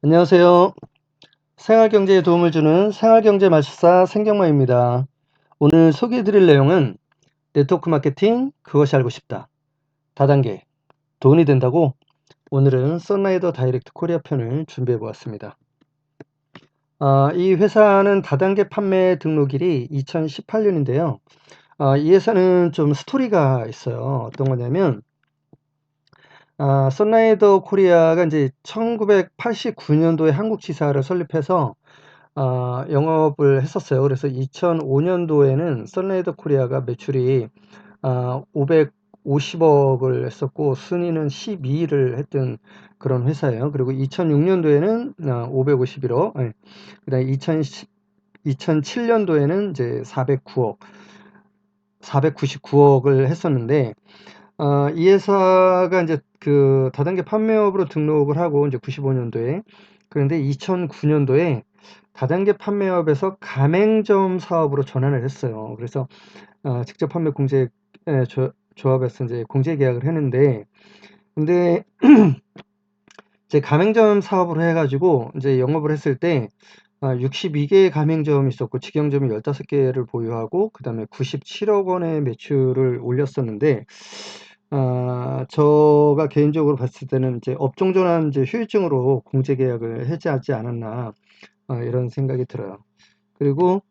안녕하세요. 생활경제에 도움을 주는 생활경제 마술사 생경마입니다. 오늘 소개해 드릴 내용은 네트워크 마케팅 그것이 알고 싶다. 다단계 돈이 된다고 오늘은 썬라이더 다이렉트 코리아 편을 준비해 보았습니다. 이 회사는 다단계 판매 등록일이 2018년인데요. 이 회사는 좀 스토리가 있어요. 어떤 거냐면 썬라이더 코리아가 이제 1989년도에 한국 지사를 설립해서 영업을 했었어요. 그래서 2005년도에는 썬라이더 코리아가 매출이 550억을 했었고 순위는 12위를 했던 그런 회사예요. 그리고 2006년도에는 551억, 그다음에 2007년도에는 이제 499억을 했었는데 이 회사가 이제 그 다단계 판매업으로 등록을 하고 이제 95년도에 그런데 2009년도에 다단계 판매업에서 가맹점 사업으로 전환을 했어요. 그래서 직접 판매 공제 조합에서 이제 공제 계약을 했는데 근데 이제 가맹점 사업으로 해가지고 이제 영업을 했을 때 62개의 가맹점이 있었고 직영점이 15개를 보유하고 그 다음에 97억 원의 매출을 올렸었는데 제가 개인적으로 봤을 때는 이제 업종 전환 이제 후유증으로 공제 계약을 해지하지 않았나 이런 생각이 들어요. 그리고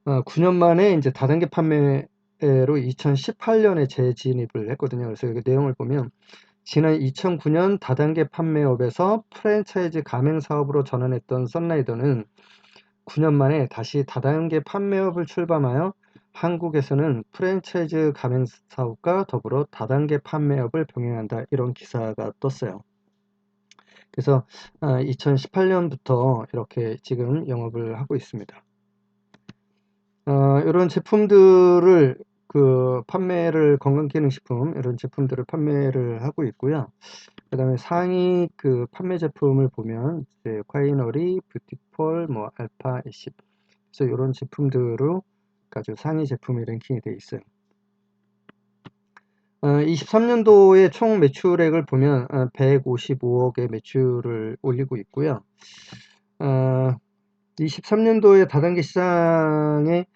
9년 만에 이제 다단계 판매로 2018년에 재진입을 했거든요. 그래서 여기 내용을 보면 지난 2009년 다단계 판매업에서 프랜차이즈 가맹 사업으로 전환했던 썬라이더는 9년 만에 다시 다단계 판매업을 출범하여 한국에서는 프랜차이즈 가맹 사업과 더불어 다단계 판매업을 병행한다. 이런 기사가 떴어요. 그래서 2018년부터 이렇게 지금 영업을 하고 있습니다. 이런 제품들을 판매를 건강기능식품 이런 제품들을 판매를 하고 있고요. 그 다음에 상위 판매 제품을 보면 이제 콰이너리, 뷰티폴, 뭐 알파, 에십 그래서 이런 제품들로 아주 상위 제품이 랭킹이 되어 있어요. 23년도에 총 매출액을 보면 155억의 매출을 올리고 있고요. 23년도에 다단계 시장의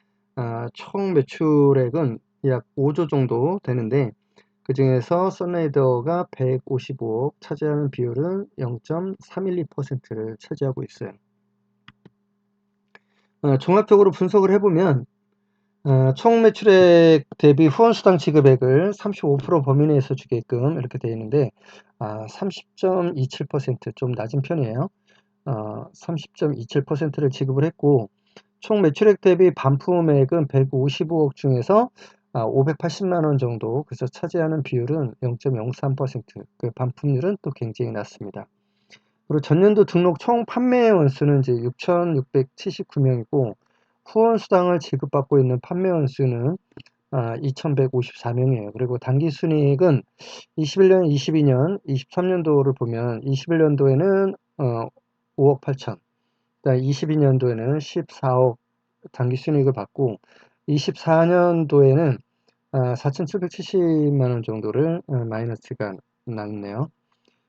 총 매출액은 약 5조 정도 되는데 그 중에서 썬라이더가 155억 차지하는 비율은 0.312%를 차지하고 있어요. 종합적으로 분석을 해보면 총 매출액 대비 후원수당 지급액을 35% 범위 내에서 주게끔 이렇게 되어 있는데 30.27%좀 낮은 편이에요. 30.27%를 지급을 했고 총 매출액 대비 반품액은 155억 중에서 580만 원 정도 그래서 차지하는 비율은 0.03%, 그 반품률은 또 굉장히 낮습니다. 그리고 전년도 등록 총 판매 원수는 이제 6,679명이고 후원 수당을 지급받고 있는 판매 원수는 2,154명이에요. 그리고 당기 순이익은 21년, 22년, 23년도를 보면 21년도에는 5억 8천, 22년도에는 14억 당기 순이익을 받고 24년도에는 4,770만 원 정도를 마이너스가 났네요.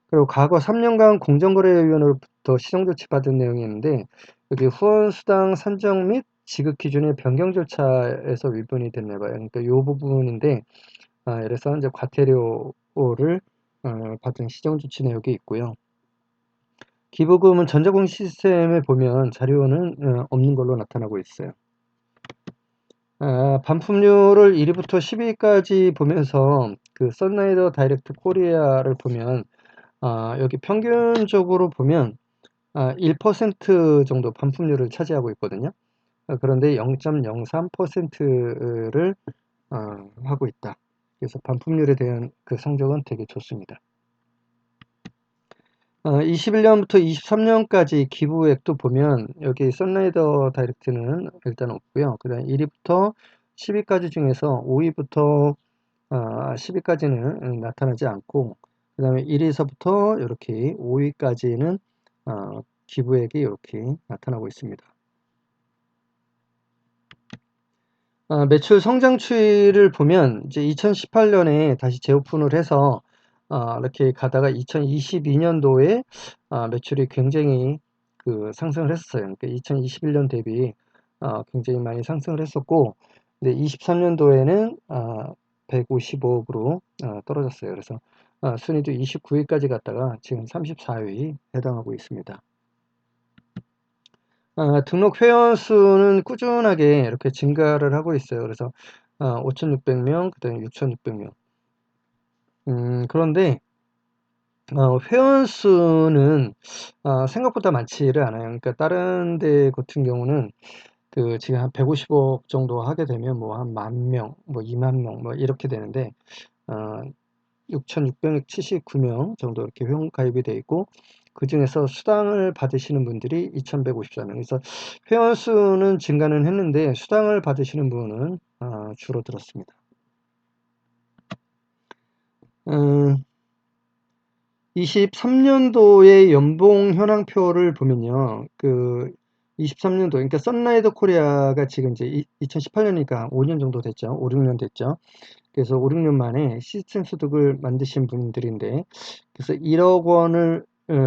그리고 과거 3년간 공정거래위원회로부터 시정조치 받은 내용이 있는데 여기 후원수당 산정 및 지급 기준의 변경 절차에서 위반이 됐나 봐요. 그러니까 이 부분인데 그래서 이제 과태료를 받은 시정조치 내역이 있고요. 기부금은 전자공인 시스템에 보면 자료는 없는 걸로 나타나고 있어요. 반품률을 1위부터 10위까지 보면서 그 썬라이더 다이렉트 코리아를 보면 여기 평균적으로 보면 1% 정도 반품률을 차지하고 있거든요. 그런데 0.03%를 하고 있다. 그래서 반품률에 대한 그 성적은 되게 좋습니다. 21년부터 23년까지 기부액도 보면 여기 썬라이더 다이렉트는 일단 없고요. 그 다음에 1위부터 10위까지 중에서 5위부터 10위까지는 나타나지 않고 그 다음에 1위서부터 이렇게 5위까지는 기부액이 이렇게 나타나고 있습니다. 매출 성장 추이를 보면 이제 2018년에 다시 재오픈을 해서 이렇게 가다가 2022년도에 매출이 굉장히 상승을 했었어요. 그러니까 2021년 대비 굉장히 많이 상승을 했었고, 근데 23년도에는 155억으로 떨어졌어요. 그래서 순위도 29위까지 갔다가 지금 34위 해당하고 있습니다. 등록 회원 수는 꾸준하게 이렇게 증가를 하고 있어요. 그래서 5,600명, 그다음에 6,600명. 그런데 회원 수는 생각보다 많지를 않아요. 그러니까 다른 데 같은 경우는 지금 한 150억 정도 하게 되면 뭐 한 10,000명, 뭐 20,000명 뭐 이렇게 되는데, 어, 6,679명 정도 이렇게 회원 가입이 돼 있고, 그 중에서 수당을 받으시는 분들이 2,154명. 그래서 회원 수는 증가는 했는데 수당을 받으시는 분은 줄어들었습니다. 23년도의 연봉 현황표를 보면요. 23년도, 그러니까 선라이더 코리아가 지금 이제 2018년이니까 5년 정도 됐죠. 5, 6년 됐죠. 그래서 5, 6년 만에 시스템 소득을 만드신 분들인데, 그래서 1억 원을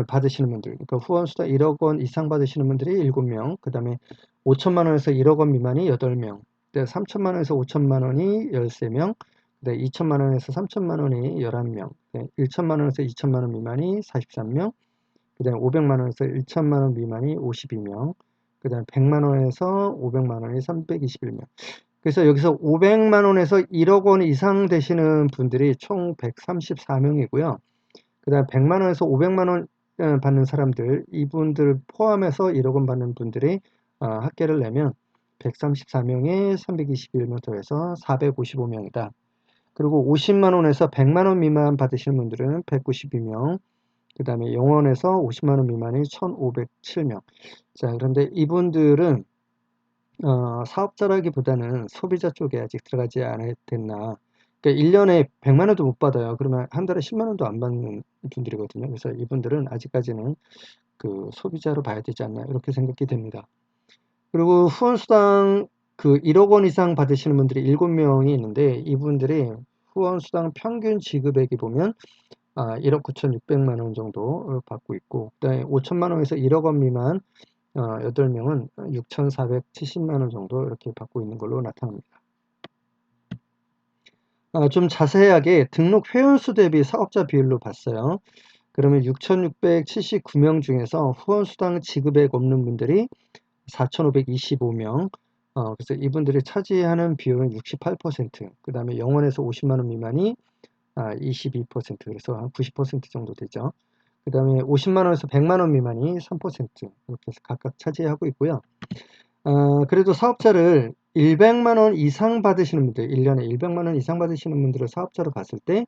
받으시는 분들, 그러니까 후원 수당 1억 원 이상 받으시는 분들이 7명, 그 다음에 5천만 원에서 1억 원 미만이 8명, 3천만 원에서 5천만 원이 13명, 네, 2천만 원에서 3천만 원이 11명, 네, 1천만 원에서 2천만 원 미만이 43명, 그 다음에 500만 원에서 1천만 원 미만이 52명, 그 다음에 100만 원에서 500만 원이 321명. 그래서 여기서 500만 원에서 1억 원 이상 되시는 분들이 총 134명이고요. 그 다음에 100만 원에서 500만 원 받는 사람들, 이분들 포함해서 1억 원 받는 분들이 합계를 내면 134명에 321명 더해서 455명이다. 그리고 50만 원에서 100만 원 미만 받으시는 분들은 192명, 그 다음에 영원에서 50만 원 미만이 1,507명. 자, 그런데 이분들은 사업자라기보다는 소비자 쪽에 아직 들어가지 않았나. 그러니까 1년에 100만 원도 못 받아요. 그러면 한 달에 10만 원도 안 받는 분들이거든요. 그래서 이분들은 아직까지는 소비자로 봐야 되지 않나 이렇게 생각이 됩니다. 그리고 후원수당 1억 원 이상 받으시는 분들이 7명이 있는데, 이분들이 후원수당 평균 지급액이 보면 1억 9,600만 원 정도 받고 있고, 그다음에 5천만 원에서 1억 원 미만 8명은 6,470만 원 정도 이렇게 받고 있는 걸로 나타납니다. 좀 자세하게 등록 회원수 대비 사업자 비율로 봤어요. 그러면 6,679명 중에서 후원수당 지급액 없는 분들이 4,525명, 그래서 이분들이 차지하는 비율은 68%, 그 다음에 영원에서 50만 원 미만이 22%, 그래서 한 90% 정도 되죠. 그 다음에 50만 원에서 100만 원 미만이 3%, 이렇게 해서 각각 차지하고 있고요. 그래도 사업자를 100만 원 이상 받으시는 분들, 1년에 100만 원 이상 받으시는 분들을 사업자로 봤을 때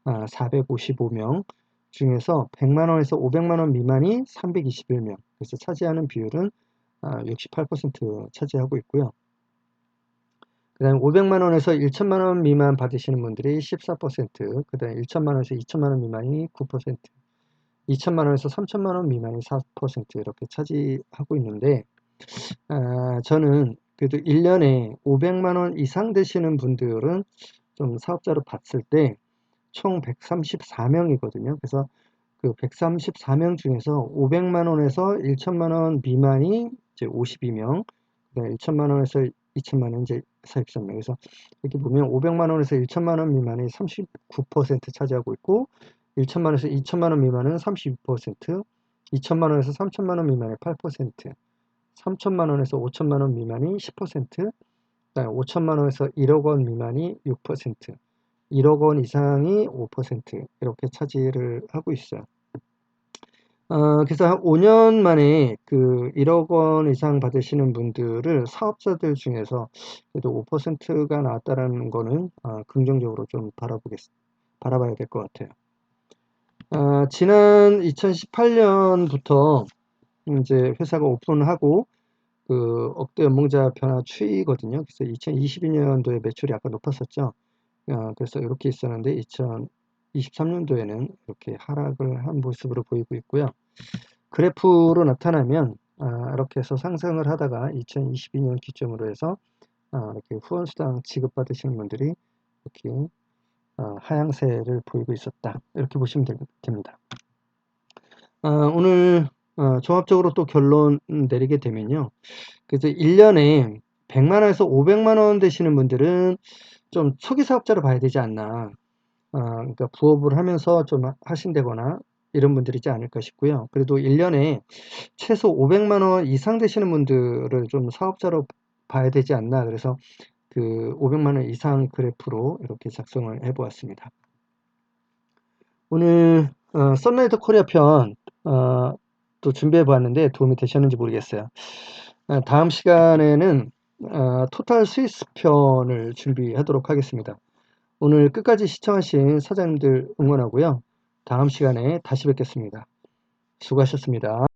455명 중에서 100만 원에서 500만 원 미만이 321명, 그래서 차지하는 비율은 68% 차지하고 있고요. 그 다음에 500만 원에서 1천만 원 미만 받으시는 분들이 14%, 그 다음에 1천만 원에서 2천만 원 미만이 9%, 2천만 원에서 3천만 원 미만이 4% 이렇게 차지하고 있는데, 저는 그래도 1년에 500만 원 이상 되시는 분들은 좀 사업자로 봤을 때 총 134명이거든요. 그래서 그 134명 중에서 500만 원에서 1천만 원 미만이 이제 52명, 그다음에 1천만 원에서 2천만 원 이제 43명. 그래서 이렇게 보면 500만 원에서 1천만 원 미만이 39% 차지하고 있고, 1천만 원에서 2천만 원 미만은 32%, 2천만 원에서 3천만 원 미만이 8%, 3천만 원에서 5천만 원 미만이 10%, 그다음에 5천만 원에서 1억 원 미만이 6%, 1억 원 이상이 5% 이렇게 차지를 하고 있어요. 그래서 한 5년 만에 1억 원 이상 받으시는 분들을 사업자들 중에서 그래도 5%가 나왔다라는 거는 긍정적으로 좀 바라봐야 될 것 같아요. 지난 2018년부터 이제 회사가 오픈하고 억대 연봉자 변화 추이거든요. 그래서 2022년도에 매출이 아까 높았었죠. 그래서 이렇게 있었는데 2023년도에는 이렇게 하락을 한 모습으로 보이고 있고요. 그래프로 나타나면 이렇게 해서 상승을 하다가 2022년 기점으로 해서 이렇게 후원수당 지급받으시는 분들이 이렇게 하향세를 보이고 있었다. 이렇게 보시면 됩니다. 오늘 종합적으로 또 결론 내리게 되면요. 그래서 1년에 100만원에서 500만원 되시는 분들은 좀 초기 사업자로 봐야 되지 않나. 그러니까 부업을 하면서 좀 하신다거나 이런 분들이지 않을까 싶고요. 그래도 1년에 최소 500만원 이상 되시는 분들을 좀 사업자로 봐야 되지 않나. 그래서 그 500만원 이상 그래프로 이렇게 작성을 해 보았습니다. 오늘 썬라이트 코리아 편 또 준비해 보았는데 도움이 되셨는지 모르겠어요. 다음 시간에는 토탈 스위스 편을 준비하도록 하겠습니다. 오늘 끝까지 시청하신 사장님들 응원하고요. 다음 시간에 다시 뵙겠습니다. 수고하셨습니다.